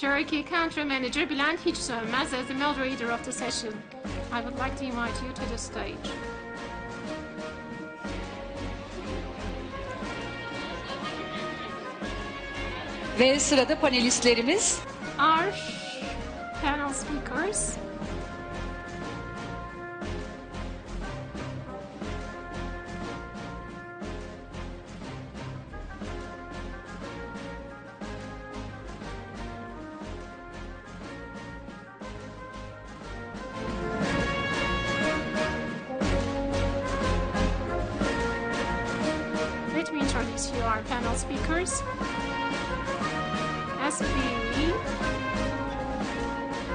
Turkey Country Manager Bülent Hiç Sönmez as the moderator of the session. I would like to invite you to the stage. Ve sırada panelistlerimiz. Our panel speakers. Let me introduce you our panel speakers. SB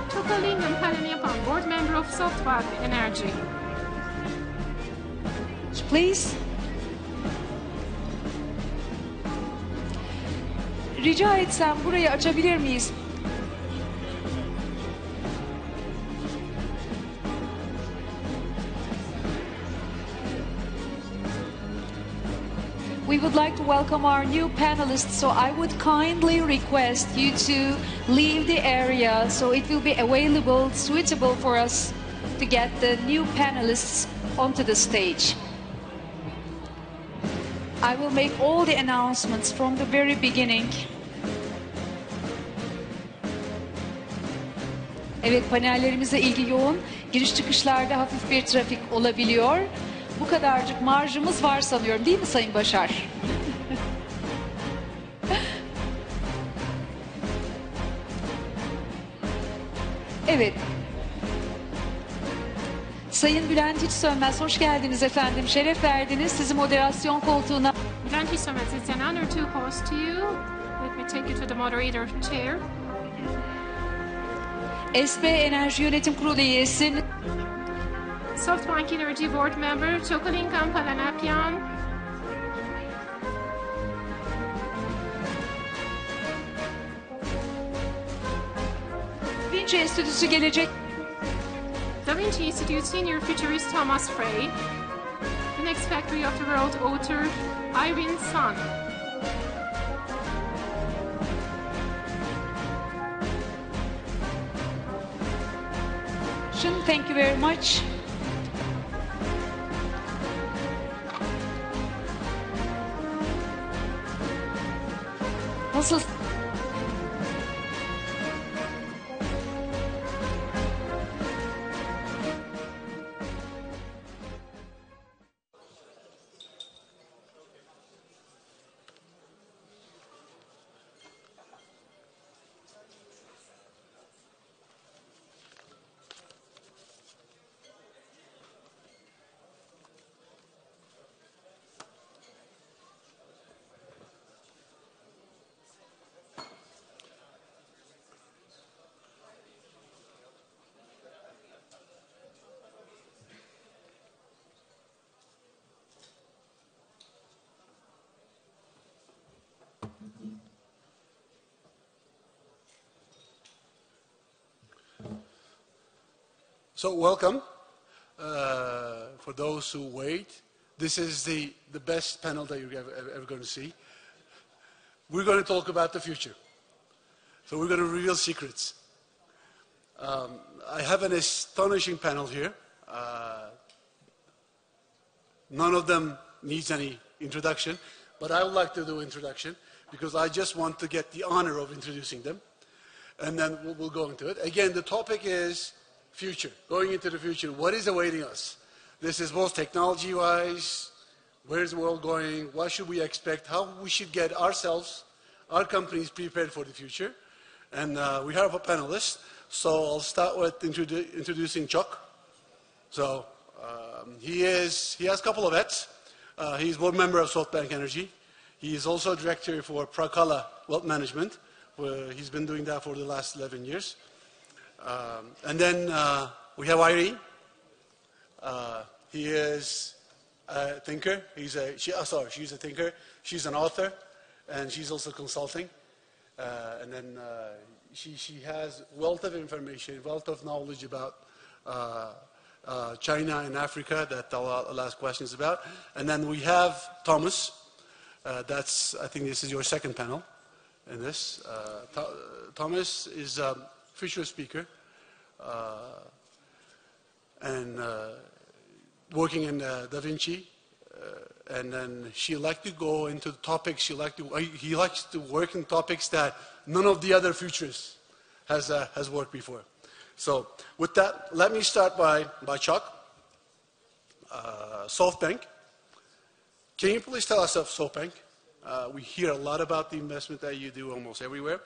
Tokaling and Palaniapan, board member of Software Energy. Please. Rica etsem burayı açabilir miyiz? We would like to welcome our new panelists, so I would kindly request you to leave the area so it will be available, suitable for us to get the new panelists onto the stage. I will make all the announcements from the very beginning. Evet, panellerimizle ilgi yoğun. Giriş çıkışlarda hafif bir trafik olabiliyor. Bu kadarcık marjımız var sanıyorum, değil mi Sayın Başar? Evet. Sayın Bülent Hiç Sönmez, hoş geldiniz efendim. Şeref verdiniz. Sizi moderasyon koltuğuna... Bülent Hiç Sönmez, it's an honor to host you. Let me take you to the moderator chair. SB Enerji Yönetim Kurulu üyesi... SoftBank Energy Board Member Çokalinkan Palaniapyan. Da Vinci Enstitüsü gelecek. Da Vinci Institute Senior Futurist Thomas Frey. The Next Factory of the World author Irene Sun. Thank you very much. Nasıl? So welcome. For those who wait, this is the best panel that you're ever going to see. We're going to talk about the future. So we're going to reveal secrets. I have an astonishing panel here. None of them needs any introduction, but I would like to do introduction because I just want to get the honor of introducing them. And then we'll go into it. Again, the topic is future, going into the future. What is awaiting us? This is both technology-wise, where is the world going, what should we expect, how we should get ourselves, our companies prepared for the future. And we have a panelist, so I'll start with introducing Chuck. So he has a couple of hats. He's board member of SoftBank Energy. He is also director for Prakala Wealth Management, where he's been doing that for the last 11 years. And then we have Irene. He is a thinker. She's a thinker. She's an author, and she's also consulting. And then she has wealth of information, wealth of knowledge about China and Africa that I'll ask questions about. And then we have Thomas. I think this is your second panel. in this. Thomas is a future speaker and working in Da Vinci. And then she liked to go into the topics. He likes to work in topics that none of the other futurists has worked before. So with that, let me start by Chuck. SoftBank. Can you please tell us of SoftBank? We hear a lot about the investment that you do almost everywhere.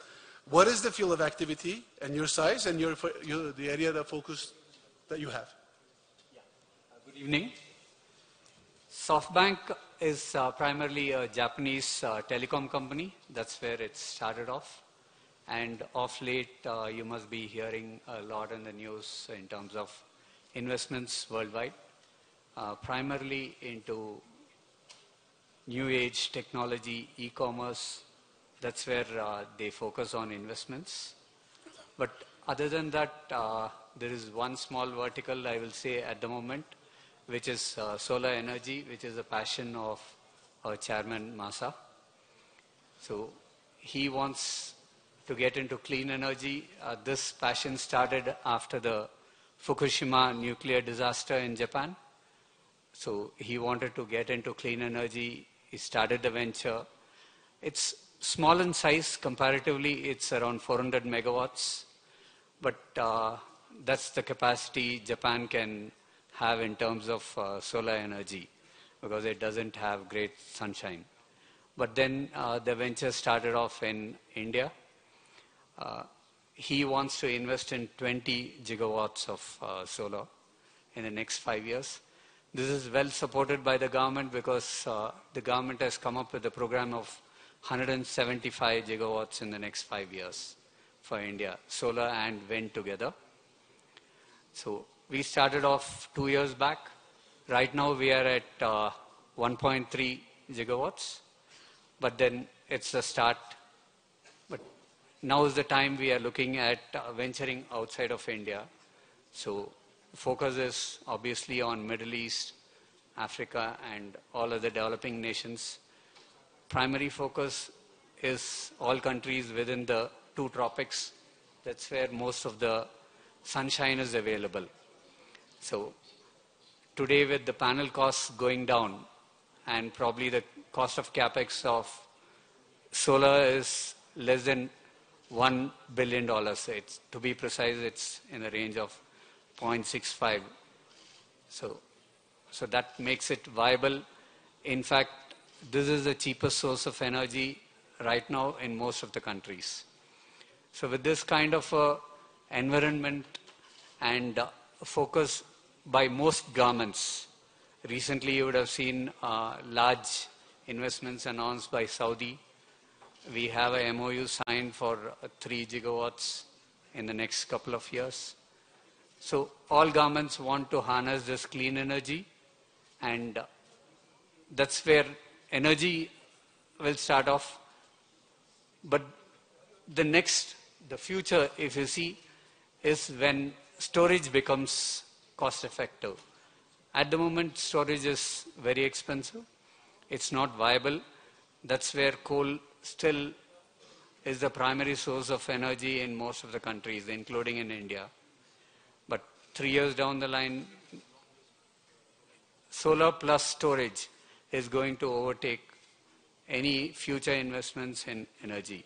What is the field of activity and your size and the area of focus that you have? Yeah. Good evening. SoftBank is primarily a Japanese telecom company. That's where it started off. And of late, you must be hearing a lot in the news in terms of investments worldwide, primarily into new age technology, e-commerce. That's where they focus on investments. But other than that, there is one small vertical, I will say, at the moment, which is solar energy, which is a passion of our chairman, Masa. So he wants to get into clean energy. This passion started after the Fukushima nuclear disaster in Japan. So he wanted to get into clean energy. He started the venture. It's small in size comparatively. It's around 400 megawatts. But that's the capacity Japan can have in terms of solar energy, because it doesn't have great sunshine. But then the venture started off in India. He wants to invest in 20 gigawatts of solar in the next 5 years. This is well supported by the government, because the government has come up with a program of 175 gigawatts in the next 5 years for India, solar and wind together. So we started off 2 years back. Right now we are at 1.3 gigawatts, but then it's the start. But now is the time we are looking at venturing outside of India. So focus is obviously on Middle East, Africa, and all other developing nations. Primary focus is all countries within the 2 tropics. That's where most of the sunshine is available. So today, with the panel costs going down and probably the cost of capex of solar is less than $1 billion. It's, to be precise, it's in the range of 0.65. So that makes it viable. In fact, this is the cheapest source of energy right now in most of the countries. So with this kind of environment and focus by most governments, recently you would have seen large investments announced by Saudi. We have a MOU signed for 3 gigawatts in the next couple of years. So all governments want to harness this clean energy, and that's where energy will start off. But the future, if you see, is when storage becomes cost effective. At the moment, storage is very expensive. It's not viable. That's where coal still is the primary source of energy in most of the countries, including in India. But 3 years down the line, solar plus storage is going to overtake any future investments in energy.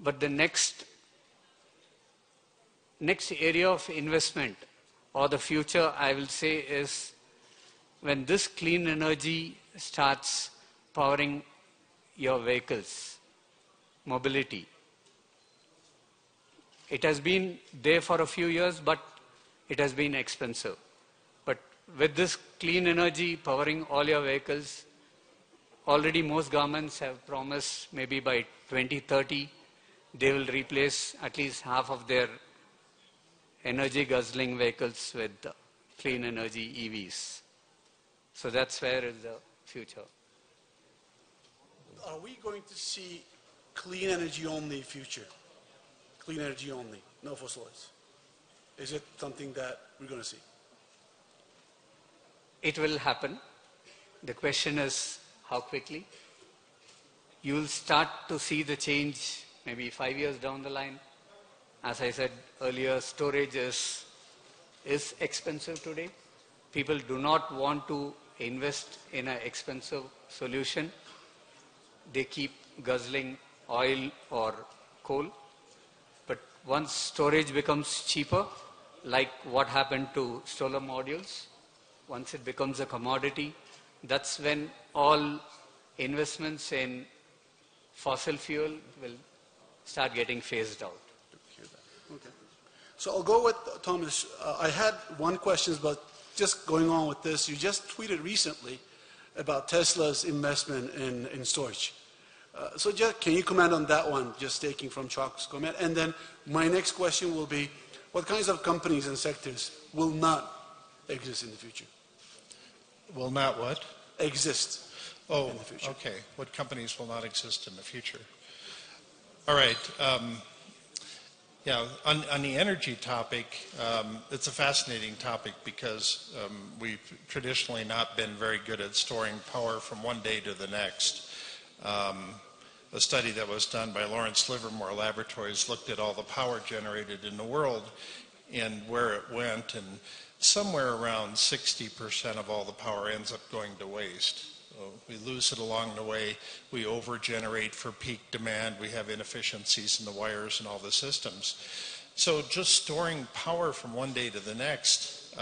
But the next area of investment, or the future, I will say, is when this clean energy starts powering your vehicles, mobility. It has been there for a few years, but it has been expensive. But with this clean energy powering all your vehicles, already most governments have promised maybe by 2030, they will replace at least half of their energy guzzling vehicles with clean energy EVs. So that's where is the future. Are we going to see clean energy only future? Clean energy only, no fossil oils. Is it something that we're going to see? It will happen. The question is how quickly. you will start to see the change maybe 5 years down the line. As I said earlier, storage is expensive today. People do not want to invest in an expensive solution. They keep guzzling oil or coal. But once storage becomes cheaper, like what happened to solar modules, once it becomes a commodity, that's when all investments in fossil fuel will start getting phased out. Okay. So I'll go with Thomas. I had one question, but just going on with this, you just tweeted recently about Tesla's investment in storage. So just, can you comment on that one, just taking from Chuck's comment? And then my next question will be, what kinds of companies and sectors will not exist in the future? Will not what? Exist in the future. Okay. What companies will not exist in the future? All right. Yeah, on the energy topic, it's a fascinating topic because we've traditionally not been very good at storing power from one day to the next. A study that was done by Lawrence Livermore Laboratories looked at all the power generated in the world and where it went, and somewhere around 60% of all the power ends up going to waste. We lose it along the way. We over-generate for peak demand. We have inefficiencies in the wires and all the systems. So just storing power from one day to the next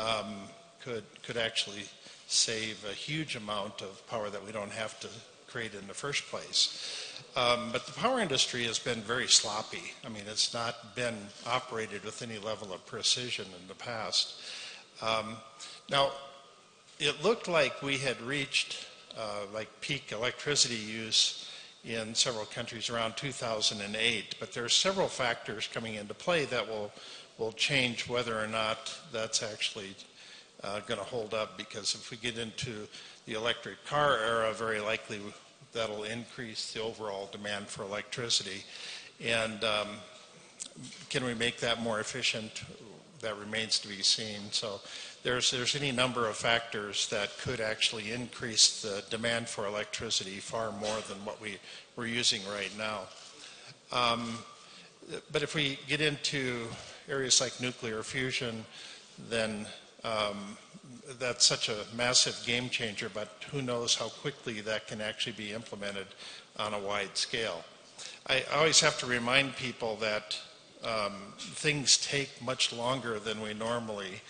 could actually save a huge amount of power that we don't have to create in the first place. But the power industry has been very sloppy. I mean, it's not been operated with any level of precision in the past. Now, it looked like we had reached like peak electricity use in several countries around 2008, but there are several factors coming into play that will change whether or not that's actually going to hold up, because if we get into the electric car era, very likely that'll increase the overall demand for electricity. And can we make that more efficient? That remains to be seen. So there's any number of factors that could actually increase the demand for electricity far more than what we're using right now. But if we get into areas like nuclear fusion, then that's such a massive game changer, but who knows how quickly that can actually be implemented on a wide scale. I always have to remind people that things take much longer than we normally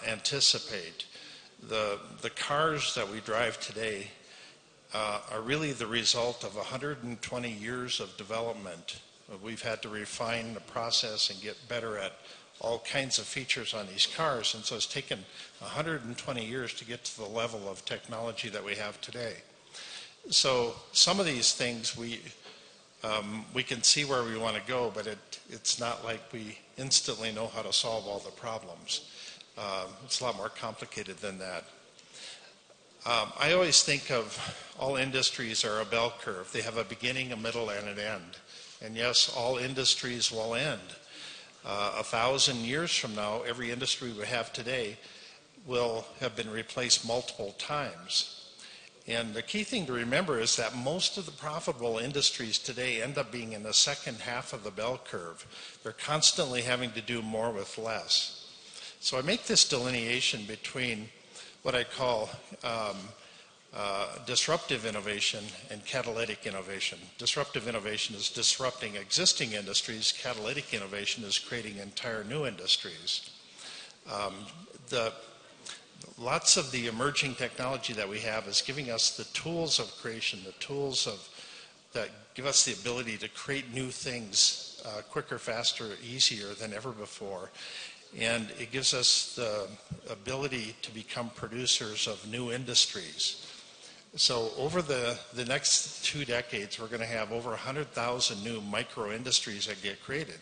anticipate. The cars that we drive today are really the result of 120 years of development. We've had to refine the process and get better at all kinds of features on these cars, and so it's taken 120 years to get to the level of technology that we have today. So some of these things we can see where we want to go, but it's not like we instantly know how to solve all the problems. It's a lot more complicated than that. I always think of all industries are a bell curve. They have a beginning, a middle, and an end. And yes, all industries will end. 1,000 years from now, every industry we have today will have been replaced multiple times. And the key thing to remember is that most of the profitable industries today end up being in the second half of the bell curve. They're constantly having to do more with less. So I make this delineation between what I call disruptive innovation and catalytic innovation. Disruptive innovation is disrupting existing industries. Catalytic innovation is creating entire new industries. Lots of the emerging technology that we have is giving us the tools of creation, the tools that give us the ability to create new things quicker, faster, easier than ever before. And it gives us the ability to become producers of new industries. So over the next 2 decades, we're going to have over 100,000 new micro industries that get created.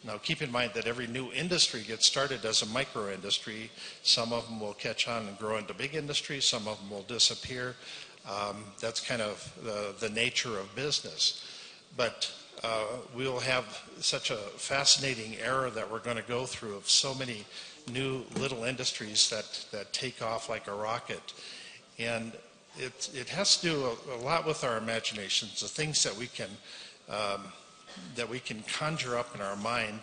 Now keep in mind that every new industry gets started as a micro industry. Some of them will catch on and grow into big industries. Some of them will disappear. That's kind of the nature of business. But we'll have such a fascinating era that we're going to go through of so many new little industries that take off like a rocket. And it has to do a lot with our imaginations, the things that we can conjure up in our mind.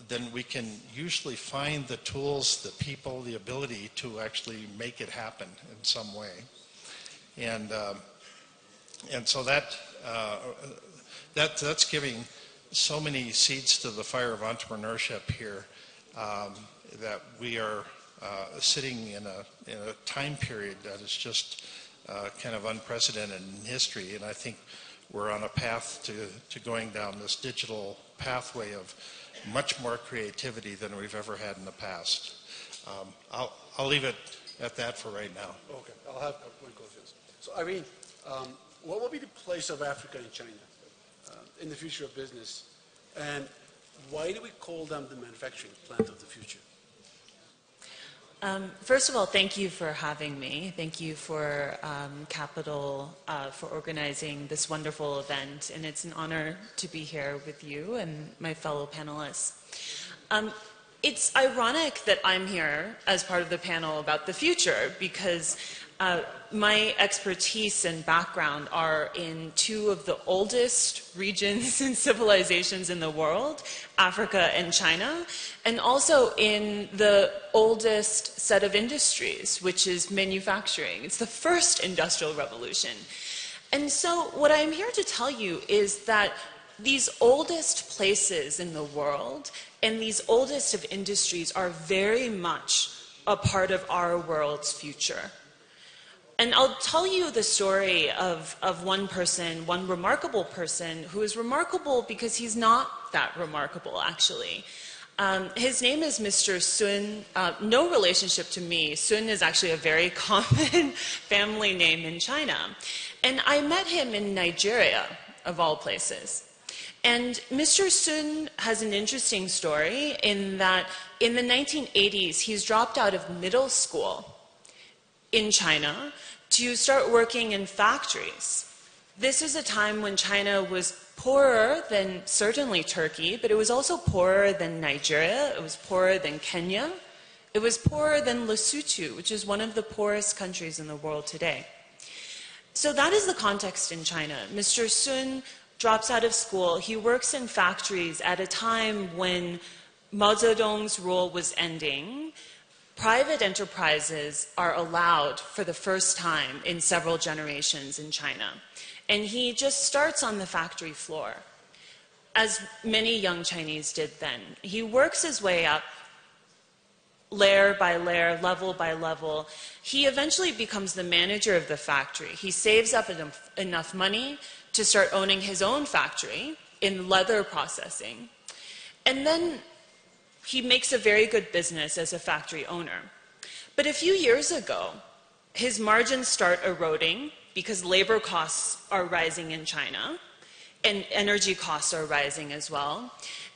Then we can usually find the tools, the people, the ability to actually make it happen in some way. And so that's giving so many seeds to the fire of entrepreneurship here, that we are sitting in a time period that is just kind of unprecedented in history. And I think we're on a path to going down this digital pathway of much more creativity than we've ever had in the past. I'll leave it at that for right now. Okay, I'll have one questions. So Irene, what will be the place of Africa in China in the future of business? And why do we call them the manufacturing plant of the future? First of all, thank you for having me. Thank you for Capital for organizing this wonderful event. And it's an honor to be here with you and my fellow panelists. It's ironic that I'm here as part of the panel about the future because my expertise and background are in two of the oldest regions and civilizations in the world, Africa and China, and also in the oldest set of industries, which is manufacturing. It's the first industrial revolution. And so what I'm here to tell you is that these oldest places in the world and these oldest of industries are very much a part of our world's future. And I'll tell you the story of one person, one remarkable person, who is remarkable because he's not that remarkable, actually. His name is Mr. Sun. No relationship to me. Sun is actually a very common family name in China. And I met him in Nigeria, of all places. And Mr. Sun has an interesting story in that in the 1980s, he's dropped out of middle school in China to start working in factories. This is a time when China was poorer than certainly Turkey, but it was also poorer than Nigeria, it was poorer than Kenya, it was poorer than Lesotho, which is one of the poorest countries in the world today. So that is the context in China. Mr. Sun drops out of school. He works in factories at a time when Mao Zedong's rule was ending. Private enterprises are allowed for the first time in several generations in China. And he just starts on the factory floor, as many young Chinese did then. He works his way up, layer by layer, level by level. He eventually becomes the manager of the factory. He saves up enough money to start owning his own factory in leather processing. And then he makes a very good business as a factory owner. But a few years ago, his margins start eroding because labor costs are rising in China and energy costs are rising as well.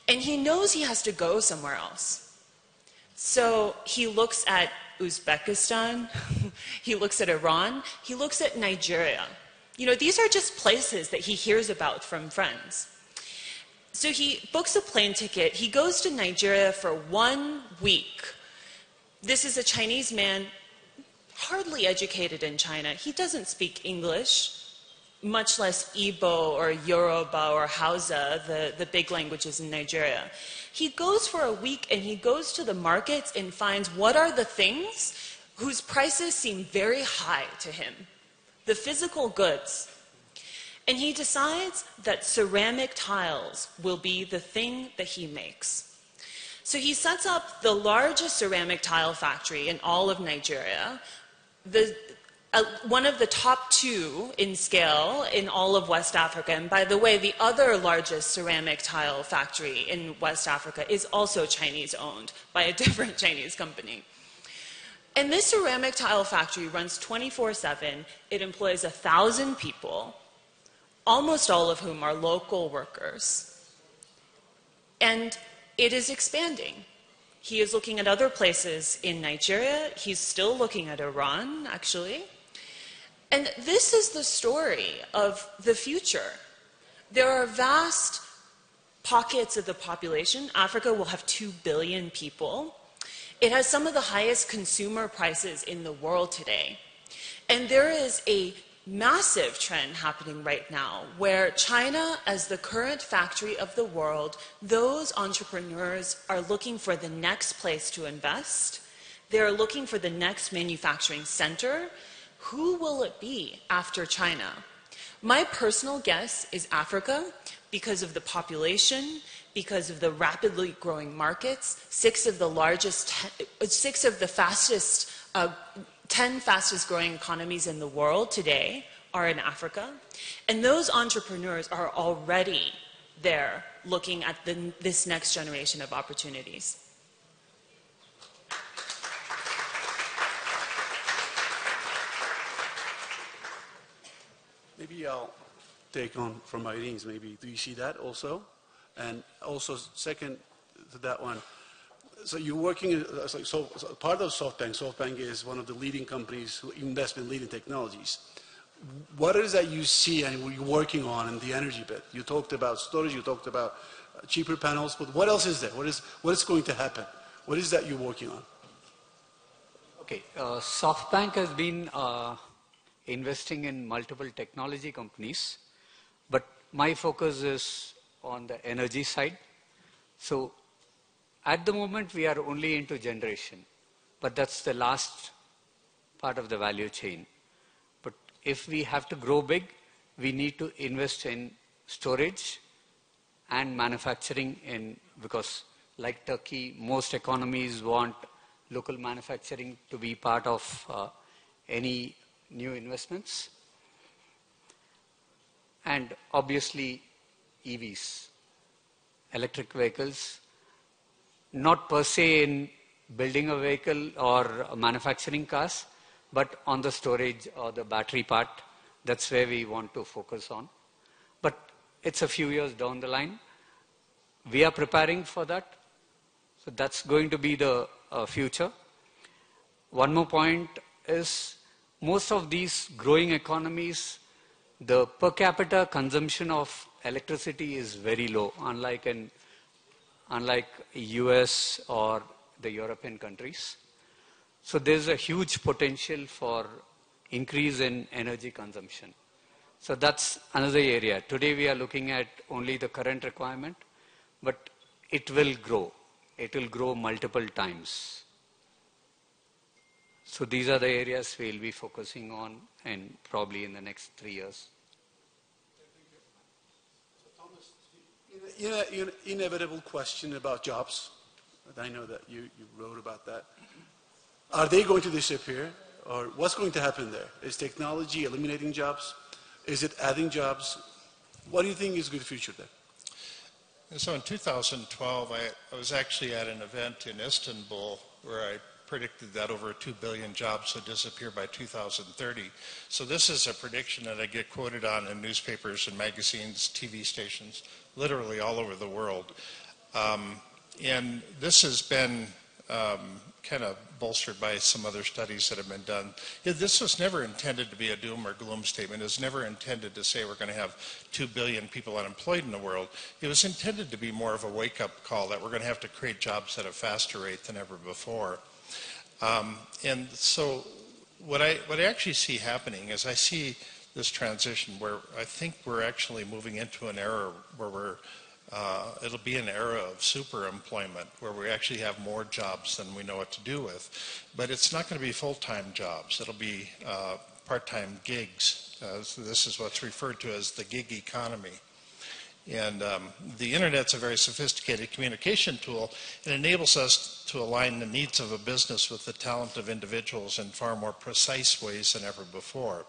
And he knows he has to go somewhere else. So he looks at Uzbekistan, he looks at Iran, he looks at Nigeria. You know, these are just places that he hears about from friends. So he books a plane ticket. He goes to Nigeria for 1 week. This is a Chinese man, hardly educated in China. He doesn't speak English, much less Igbo or Yoruba or Hausa, the big languages in Nigeria. He goes for a week and he goes to the markets and finds what are the things whose prices seem very high to him, the physical goods. And he decides that ceramic tiles will be the thing that he makes. So he sets up the largest ceramic tile factory in all of Nigeria, one of the top 2 in scale in all of West Africa. And by the way, the other largest ceramic tile factory in West Africa is also Chinese owned by a different Chinese company. And this ceramic tile factory runs 24/7. It employs 1,000 people, almost all of whom are local workers. And it is expanding. He is looking at other places in Nigeria. He's still looking at Iran, actually. And this is the story of the future. There are vast pockets of the population. Africa will have 2 billion people. It has some of the highest consumer prices in the world today. And there is a massive trend happening right now where China, as the current factory of the world, those entrepreneurs are looking for the next place to invest. They're looking for the next manufacturing center. Who will it be after China? My personal guess is Africa, because of the population, because of the rapidly growing markets. 10 fastest growing economies in the world today are in Africa. And those entrepreneurs are already there looking at this next generation of opportunities. Maybe I'll take on from Irene's. Maybe do you see that also? And also, second to that one, so you're working, so part of SoftBank is one of the leading companies who invest in leading technologies. What is that you see and what you're working on in the energy bit? You talked about storage, you talked about cheaper panels, but what else is there? What is going to happen? What is that you're working on? Okay, SoftBank has been investing in multiple technology companies, but my focus is on the energy side. So at the moment, we are only into generation, but that's the last part of the value chain. But if we have to grow big, we need to invest in storage and manufacturing because like Turkey, most economies want local manufacturing to be part of any new investments. And obviously, EVs, electric vehicles, not per se in building a vehicle or manufacturing cars, but on the storage or the battery part. That's where we want to focus on. But it's a few years down the line. We are preparing for that. So that's going to be the future. One more point is most of these growing economies, the per capita consumption of electricity is very low, unlike US or the European countries. So there's a huge potential for increase in energy consumption. So that's another area. Today we are looking at only the current requirement, but it will grow. It will grow multiple times. So these are the areas we'll be focusing on and probably in the next 3 years. Inevitable question about jobs. I know that you wrote about that. Are they going to disappear? Or what's going to happen there? Is technology eliminating jobs? Is it adding jobs? What do you think is a good future there? And so in 2012, I was actually at an event in Istanbul where I predicted that over 2 billion jobs would disappear by 2030. So this is a prediction that I get quoted on in newspapers and magazines, TV stations, literally all over the world. And this has been kind of bolstered by some other studies that have been done. This was never intended to be a doom or gloom statement. It was never intended to say we're going to have 2 billion people unemployed in the world. It was intended to be more of a wake-up call that we're going to have to create jobs at a faster rate than ever before. And so what I actually see happening is I see this transition where I think we're actually moving into an era where it'll be an era of super employment where we actually have more jobs than we know what to do with. But it's not going to be full-time jobs. It'll be part-time gigs. So this is what's referred to as the gig economy. And the Internet's a very sophisticated communication tool. It enables us to align the needs of a business with the talent of individuals in far more precise ways than ever before.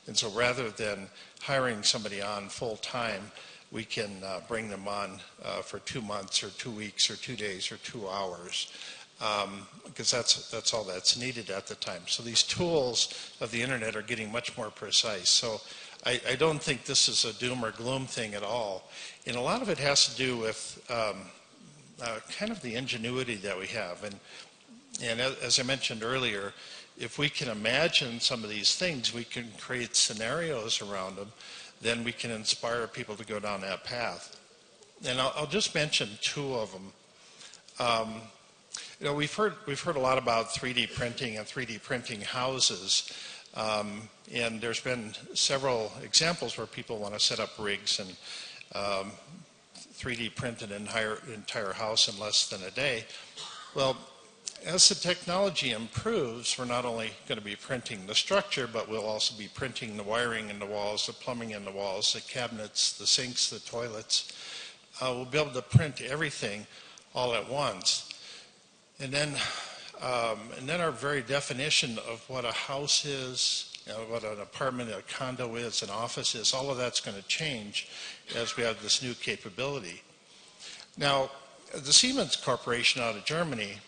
And so rather than hiring somebody on full-time, we can bring them on for 2 months or 2 weeks or 2 days or 2 hours. Because that's all that's needed at the time. So these tools of the Internet are getting much more precise. So I don't think this is a doom or gloom thing at all. And a lot of it has to do with kind of the ingenuity that we have. And as I mentioned earlier, if we can imagine some of these things, we can create scenarios around them, then we can inspire people to go down that path. And I'll just mention 2 of them. You know, we've heard a lot about 3D printing and 3D printing houses. And there's been several examples where people want to set up rigs and 3D print an entire house in less than a day. Well, as the technology improves, we're not only going to be printing the structure, but we'll also be printing the wiring in the walls, the plumbing in the walls, the cabinets, the sinks, the toilets. We'll be able to print everything all at once. And then our very definition of what a house is, what an apartment, a condo is, an office is, all of that's going to change as we have this new capability. Now, the Siemens Corporation out of Germany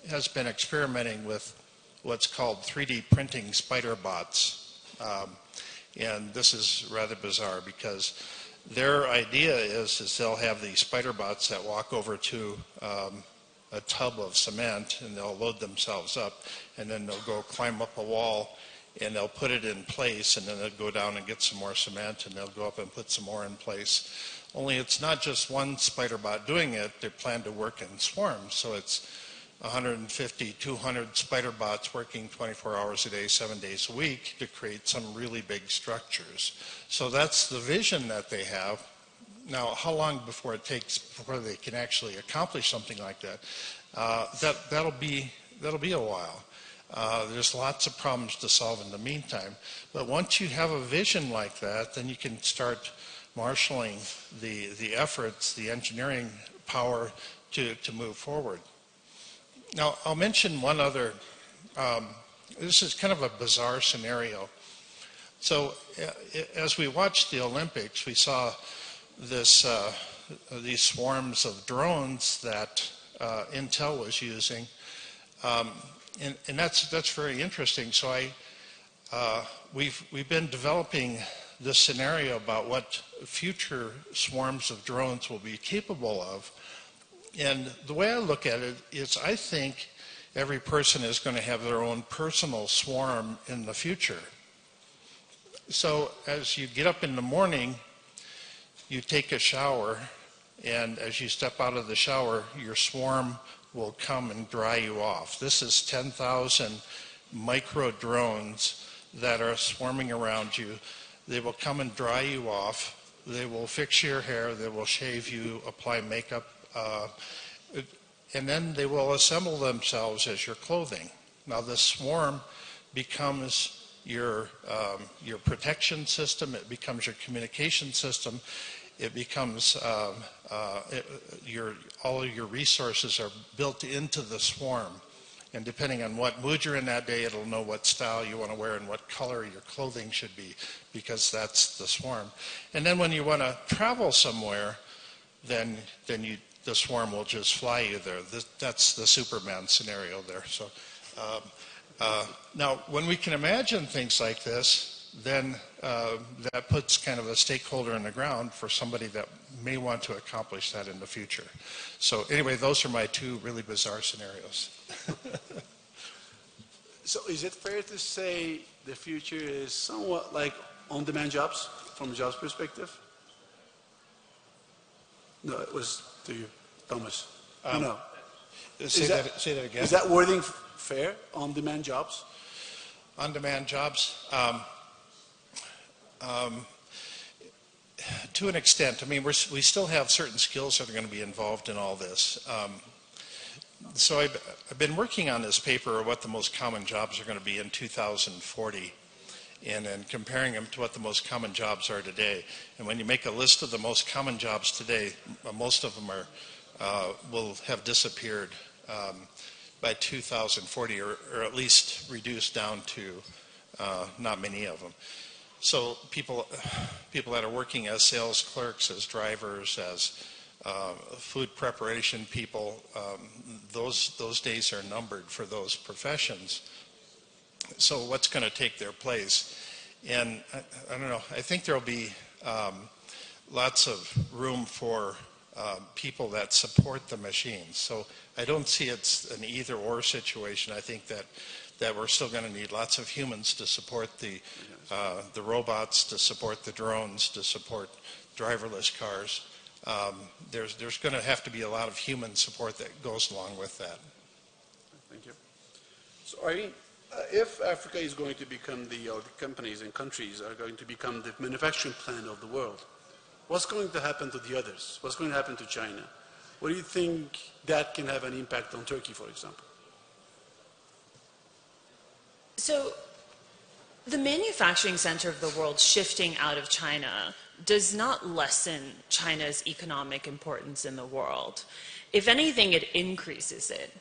has been experimenting with what's called 3D printing spider bots. And this is rather bizarre because their idea is they'll have these spider bots that walk over to a tub of cement and they'll load themselves up and then they'll go climb up a wall and they'll put it in place and then they'll go down and get some more cement and they'll go up and put some more in place. Only it's not just one spider bot doing it, they plan to work in swarms. So it's 150, 200 spider bots working 24 hours a day, 7 days a week to create some really big structures. So that's the vision that they have. Now, how long before it takes before they can actually accomplish something like that? That'll be a while. There's lots of problems to solve in the meantime. But once you have a vision like that, then you can start marshaling the efforts, the engineering power to move forward. Now, I'll mention one other, this is kind of a bizarre scenario. So as we watched the Olympics, we saw these swarms of drones that Intel was using. And that's very interesting. So we've been developing this scenario about what future swarms of drones will be capable of. And the way I look at it is I think every person is going to have their own personal swarm in the future. So as you get up in the morning, you take a shower, and as you step out of the shower, your swarm will come and dry you off. This is 10,000 micro drones that are swarming around you. They will come and dry you off. They will fix your hair. They will shave you, apply makeup, and then they will assemble themselves as your clothing. Now the swarm becomes your protection system. It becomes your communication system. It becomes all of your resources are built into the swarm. And depending on what mood you're in that day, it'll know what style you want to wear and what color your clothing should be, because that's the swarm. And then when you want to travel somewhere, then the swarm will just fly you there. That's the Superman scenario there. So now, when we can imagine things like this, then that puts kind of a stakeholder in the ground for somebody that may want to accomplish that in the future. So anyway, those are my two really bizarre scenarios. So is it fair to say the future is somewhat like on-demand jobs from a jobs perspective? No, it was to you, Thomas. No. Say that again. Is that wording fair? On-demand jobs? On-demand jobs? To an extent. I mean, we still have certain skills that are going to be involved in all this. So I've been working on this paper, what the most common jobs are going to be in 2040, and then comparing them to what the most common jobs are today. And when you make a list of the most common jobs today, most of them will have disappeared by 2040, or at least reduced down to not many of them. So people that are working as sales clerks, as drivers, as food preparation people, those days are numbered for those professions. So what's going to take their place? And I don't know, I think there'll be lots of room for people that support the machines. So I don't see it's an either-or situation. I think that we're still going to need lots of humans to support the robots, to support the drones, to support driverless cars. There's going to have to be a lot of human support that goes along with that. Thank you. So Irene, If Africa is going to become or the companies and countries are going to become the manufacturing plant of the world, what's going to happen to the others? What's going to happen to China? What do you think that can have an impact on Turkey, for example? So, the manufacturing center of the world shifting out of China does not lessen China's economic importance in the world. If anything, it increases it.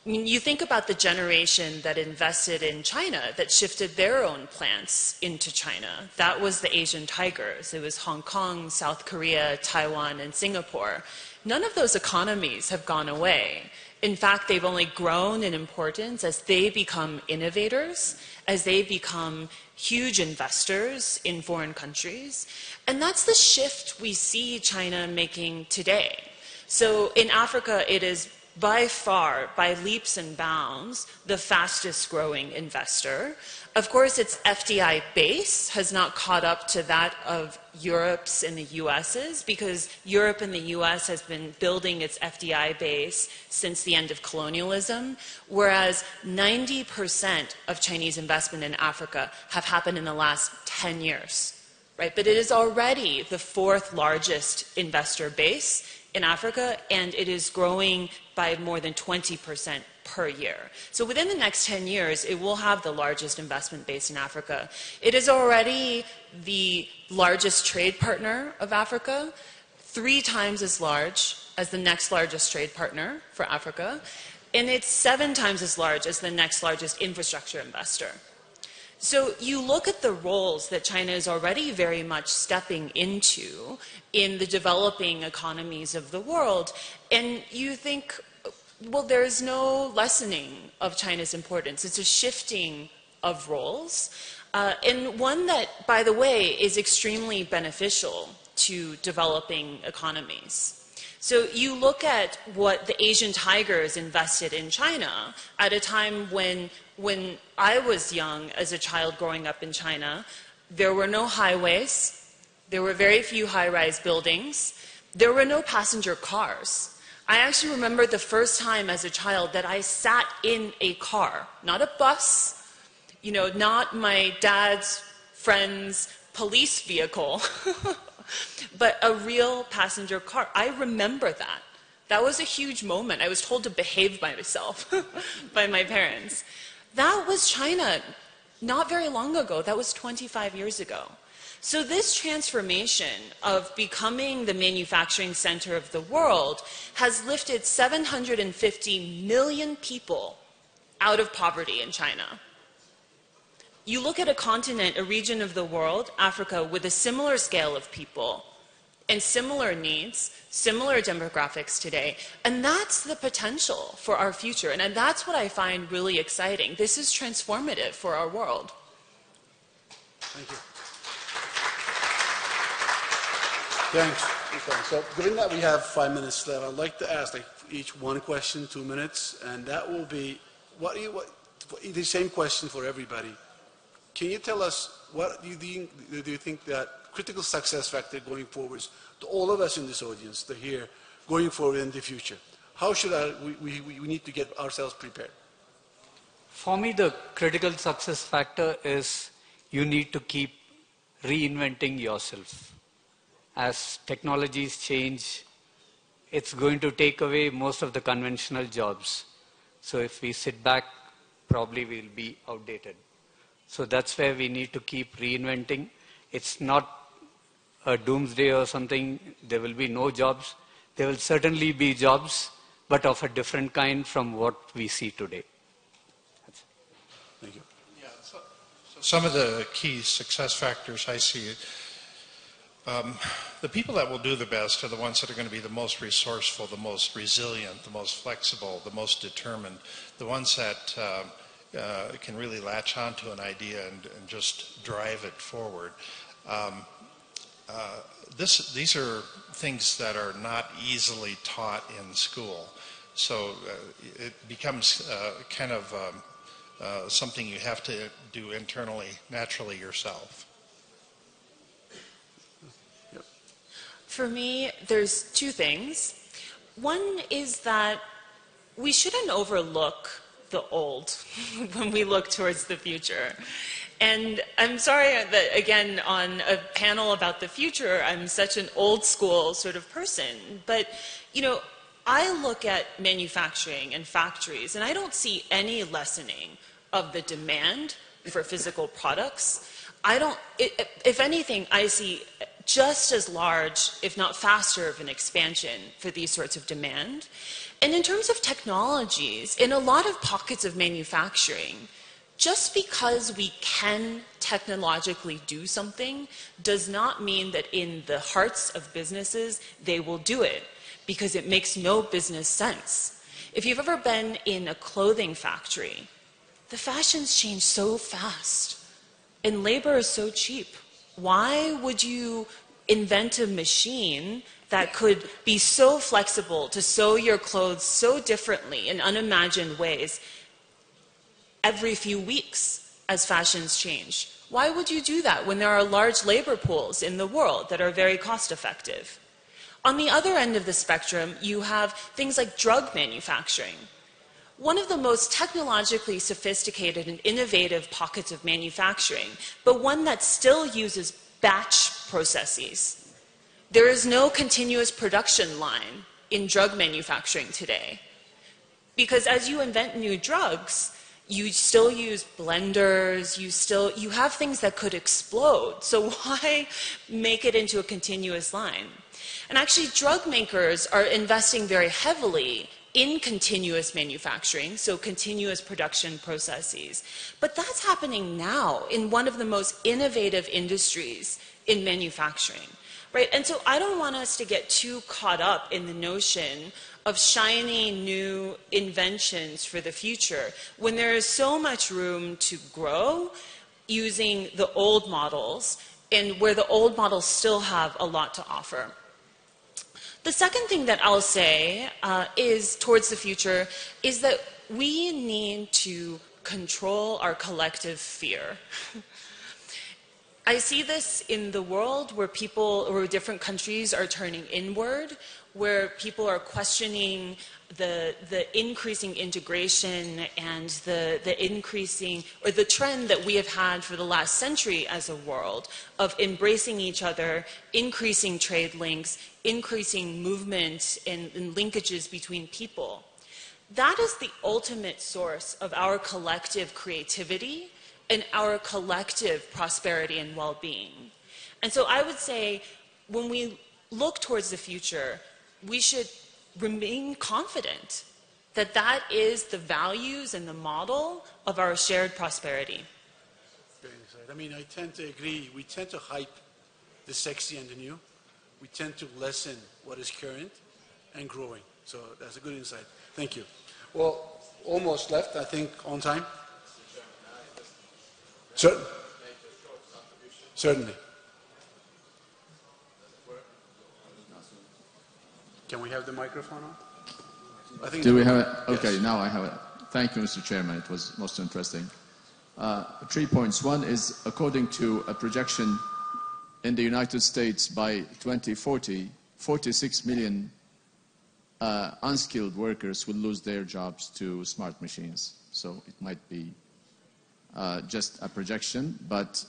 I mean, you think about the generation that invested in China, that shifted their own plants into China. That was the Asian tigers. It was Hong Kong, South Korea, Taiwan, and Singapore. None of those economies have gone away. In fact, they've only grown in importance as they become innovators, as they become huge investors in foreign countries. And that's the shift we see China making today. So in Africa, it is by far, by leaps and bounds, the fastest growing investor. Of course, its FDI base has not caught up to that of Europe's and the US's, because Europe and the US has been building its FDI base since the end of colonialism, whereas 90% of Chinese investment in Africa have happened in the last 10 years. Right? But it is already the fourth largest investor base in Africa, and it is growing by more than 20% per year. So within the next 10 years, it will have the largest investment base in Africa. It is already the largest trade partner of Africa, 3 times as large as the next largest trade partner for Africa, and it's 7 times as large as the next largest infrastructure investor. So you look at the roles that China is already very much stepping into in the developing economies of the world, and you think, well, there's no lessening of China's importance. It's a shifting of roles, and one that, by the way, is extremely beneficial to developing economies. So you look at what the Asian tigers invested in China at a time when I was young as a child growing up in China, there were no highways, there were very few high-rise buildings, there were no passenger cars. I actually remember the first time as a child that I sat in a car, not a bus, you know, not my dad's friend's police vehicle, but a real passenger car. I remember that. That was a huge moment. I was told to behave myself by my parents. That was China not very long ago. That was 25 years ago. So this transformation of becoming the manufacturing center of the world has lifted 750 million people out of poverty in China. You look at a continent, a region of the world, Africa, with a similar scale of people and similar needs, similar demographics today, and that's the potential for our future, and that's what I find really exciting. This is transformative for our world. Thank you. Thanks. So given that we have 5 minutes left, I'd like to ask each one question, 2 minutes, and that will be the same question for everybody. Can you tell us what do you think that critical success factor going forward to all of us in this audience to hear going forward in the future? How should we need to get ourselves prepared? For me, the critical success factor is you need to keep reinventing yourself. As technologies change, it's going to take away most of the conventional jobs. So if we sit back, probably we'll be outdated. So that's where we need to keep reinventing. It's not a doomsday or something. There will be no jobs. There will certainly be jobs, but of a different kind from what we see today. Thank you. Yeah, so some of the key success factors I see, the people that will do the best are the ones that are going to be the most resourceful, the most resilient, the most flexible, the most determined, the ones that can really latch onto an idea and just drive it forward. These are things that are not easily taught in school. So it becomes kind of something you have to do internally, naturally yourself. For me, there's 2 things. One is that we shouldn't overlook the old when we look towards the future. And I'm sorry that, again, on a panel about the future, I'm such an old school sort of person. But, you know, I look at manufacturing and factories, and I don't see any lessening of the demand for physical products. If anything, I see just as large, if not faster, of an expansion for these sorts of demand. And in terms of technologies, in a lot of pockets of manufacturing, just because we can technologically do something does not mean that in the hearts of businesses they will do it, because it makes no business sense. If you've ever been in a clothing factory, the fashions change so fast and labor is so cheap. Why would you invent a machine that could be so flexible to sew your clothes so differently in unimagined ways every few weeks as fashions change? Why would you do that when there are large labor pools in the world that are very cost effective? On the other end of the spectrum, you have things like drug manufacturing. One of the most technologically sophisticated and innovative pockets of manufacturing, but one that still uses batch processes. There is no continuous production line in drug manufacturing today. Because as you invent new drugs, you still use blenders, you have things that could explode. So why make it into a continuous line? And actually, drug makers are investing very heavily in continuous manufacturing, so continuous production processes. But that's happening now in one of the most innovative industries in manufacturing, right? And so I don't want us to get too caught up in the notion of shiny new inventions for the future when there is so much room to grow using the old models, and where the old models still have a lot to offer. The second thing that I'll say is towards the future is that we need to control our collective fear. I see this in the world where different countries are turning inward, where people are questioning the increasing integration and the increasing, or the trend that we have had for the last century as a world of embracing each other, increasing trade links, increasing movement and linkages between people. That is the ultimate source of our collective creativity and our collective prosperity and well-being. And so I would say when we look towards the future, we should remain confident that that is the values and the model of our shared prosperity. I mean, I tend to agree. We tend to hype the sexy and the new. We tend to lessen what is current and growing. So that's a good insight. Thank you. Well, almost left, I think, on time. Certainly. Can we have the microphone on? I think. Do we have it? Okay, yes. Now I have it. Thank you, Mr. Chairman. It was most interesting. 3 points. One is, according to a projection in the United States by 2040, 46 million unskilled workers will lose their jobs to smart machines. So it might be just a projection, but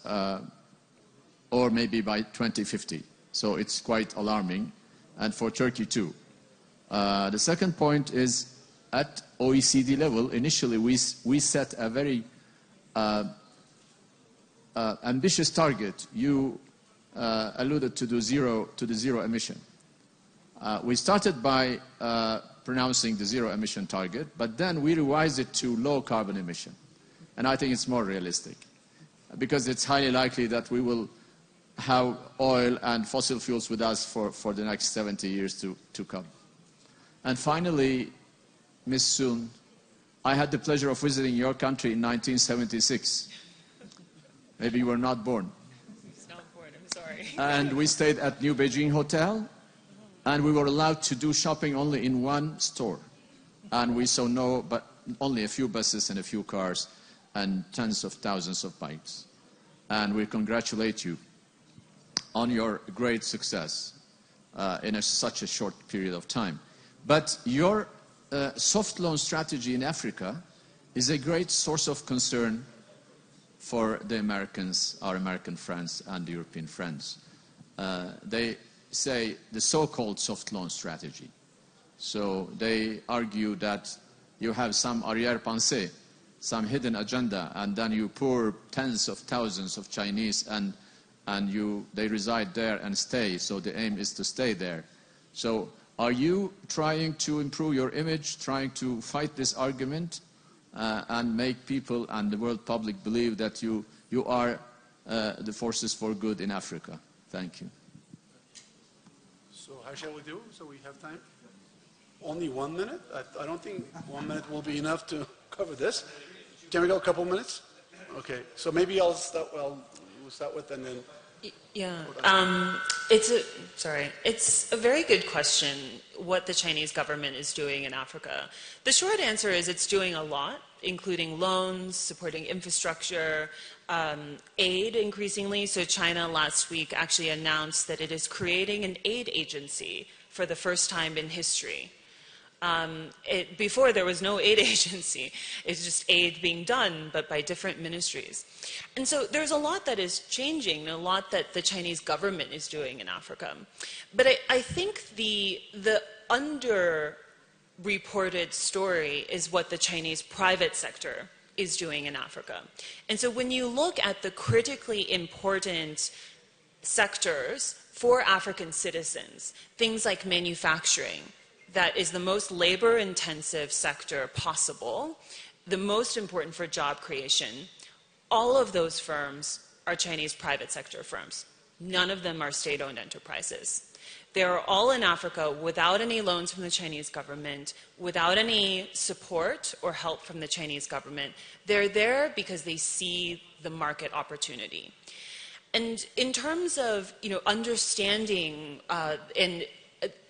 or maybe by 2050. So it's quite alarming. And for Turkey too. The second point is, at OECD level, initially we set a very ambitious target. You alluded to the zero emission. We started by pronouncing the zero emission target, but then we revised it to low carbon emission. And I think it's more realistic, because it's highly likely that we will have oil and fossil fuels with us for the next 70 years to come. And finally, Ms. Soon, I had the pleasure of visiting your country in 1976. Maybe you were not born. I was not born, I'm sorry. And we stayed at New Beijing Hotel, and we were allowed to do shopping only in one store. And we saw only a few buses and a few cars and tens of thousands of bikes. And we congratulate you on your great success in such a short period of time. But your soft loan strategy in Africa is a great source of concern for the Americans, our American friends and the European friends. They say the so-called soft loan strategy. So they argue that you have some arrière-pensée, some hidden agenda, and then you pour tens of thousands of Chinese and they reside there and stay, so the aim is to stay there. So are you trying to improve your image, trying to fight this argument and make people and the world public believe that you are the forces for good in Africa? Thank you. So how shall we do? So we have time? Only 1 minute? I don't think 1 minute will be enough to cover this. Can we go a couple minutes? Okay. So maybe we'll start with and then... Yeah, it's a very good question what the Chinese government is doing in Africa. The short answer is it's doing a lot, including loans, supporting infrastructure, aid increasingly. So China last week actually announced that it is creating an aid agency for the first time in history. Before there was no aid agency. It's just aid being done, but by different ministries. And so there's a lot that is changing, a lot that the Chinese government is doing in Africa. But I think the underreported story is what the Chinese private sector is doing in Africa. And so when you look at the critically important sectors for African citizens, things like manufacturing, that is the most labor-intensive sector possible, the most important for job creation. All of those firms are Chinese private sector firms. None of them are state-owned enterprises. They are all in Africa without any loans from the Chinese government, without any support or help from the Chinese government. They're there because they see the market opportunity. And in terms of understanding and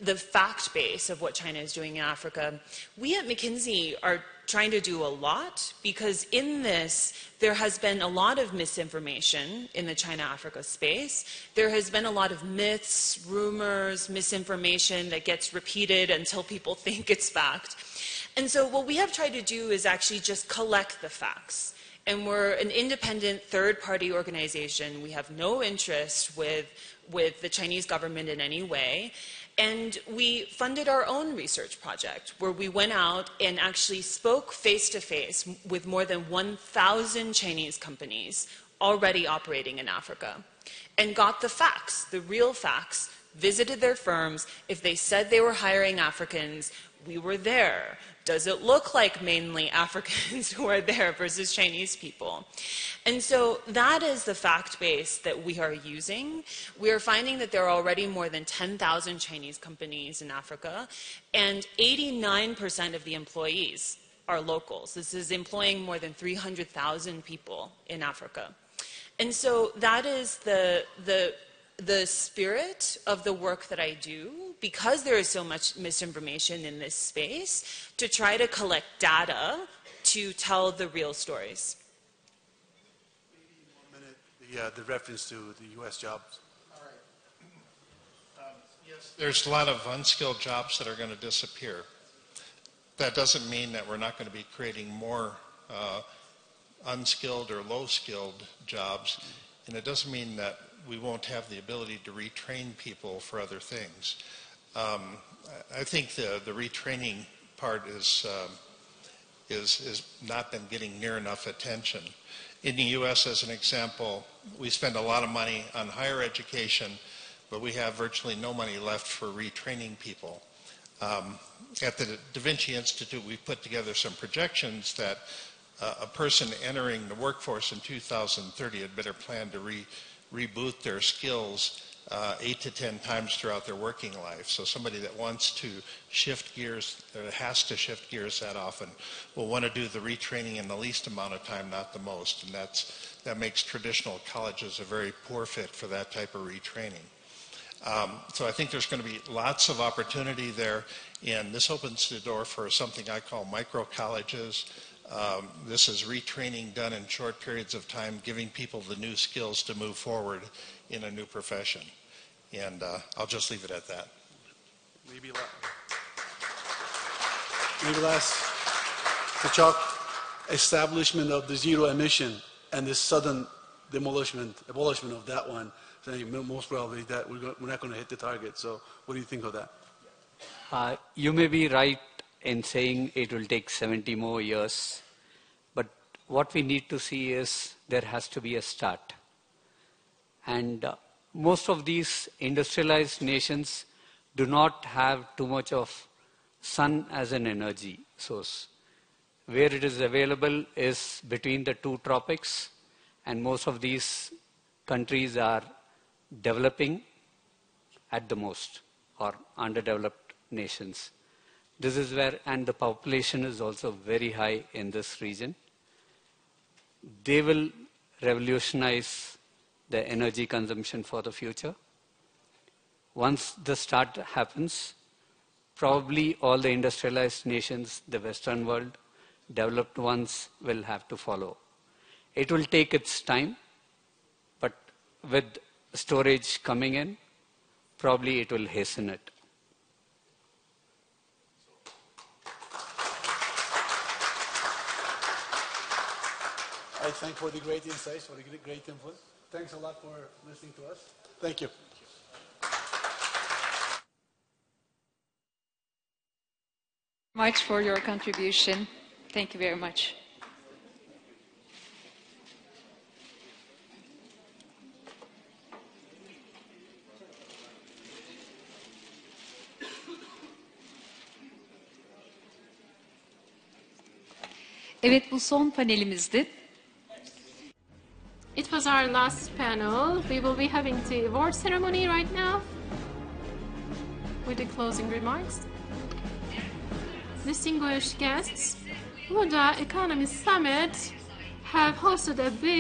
the fact base of what China is doing in Africa, we at McKinsey are trying to do a lot because in this, there has been a lot of misinformation in the China-Africa space. There has been a lot of myths, rumors, misinformation that gets repeated until people think it's fact. And so what we have tried to do is actually just collect the facts. And we're an independent third-party organization. We have no interest with the Chinese government in any way. And we funded our own research project where we went out and actually spoke face-to-face with more than 1,000 Chinese companies already operating in Africa and got the facts, the real facts, visited their firms. If they said they were hiring Africans, we were there. Does it look like mainly Africans who are there versus Chinese people? And so that is the fact base that we are using. We are finding that there are already more than 10,000 Chinese companies in Africa, and 89% of the employees are locals. This is employing more than 300,000 people in Africa. And so that is the spirit of the work that I do, because there is so much misinformation in this space, to try to collect data to tell the real stories. Maybe in 1 minute, the reference to the U.S. jobs. All right. Yes, there's a lot of unskilled jobs that are going to disappear. That doesn't mean that we're not going to be creating more unskilled or low-skilled jobs, and it doesn't mean that we won't have the ability to retrain people for other things. I think the retraining part is not been getting near enough attention. In the U.S., as an example, we spend a lot of money on higher education, but we have virtually no money left for retraining people. At the Da Vinci Institute, we've put together some projections that a person entering the workforce in 2030 had better plan to reboot their skills 8 to 10 times throughout their working life. So somebody that wants to shift gears, that has to shift gears that often, will want to do the retraining in the least amount of time, not the most. And that makes traditional colleges a very poor fit for that type of retraining. So I think there's going to be lots of opportunity there, and this opens the door for something I call micro colleges. This is retraining done in short periods of time, giving people the new skills to move forward in a new profession. And I'll just leave it at that. Maybe last, to Chuck. establishment of the zero emission and the sudden abolishment of that one, saying most probably that we're not going to hit the target. So what do you think of that? You may be right in saying it will take 70 more years, but what we need to see is there has to be a start. And most of these industrialized nations do not have too much of sun as an energy source. Where it is available is between the two tropics, and most of these countries are developing at the most, or underdeveloped nations. This is where, and the population is also very high in this region. They will revolutionize the energy consumption for the future. Once the start happens, probably all the industrialized nations, the Western world, developed ones will have to follow. It will take its time, but with storage coming in, probably it will hasten it. I thank for the great insights, for the great input. Thanks a lot for listening to us. Thank you. Much for your contribution. Thank you very much. Evet, bu son panelimizdi. It was our last panel. We will be having the award ceremony right now with the closing remarks. Distinguished guests, Buda Economy Summit have hosted a big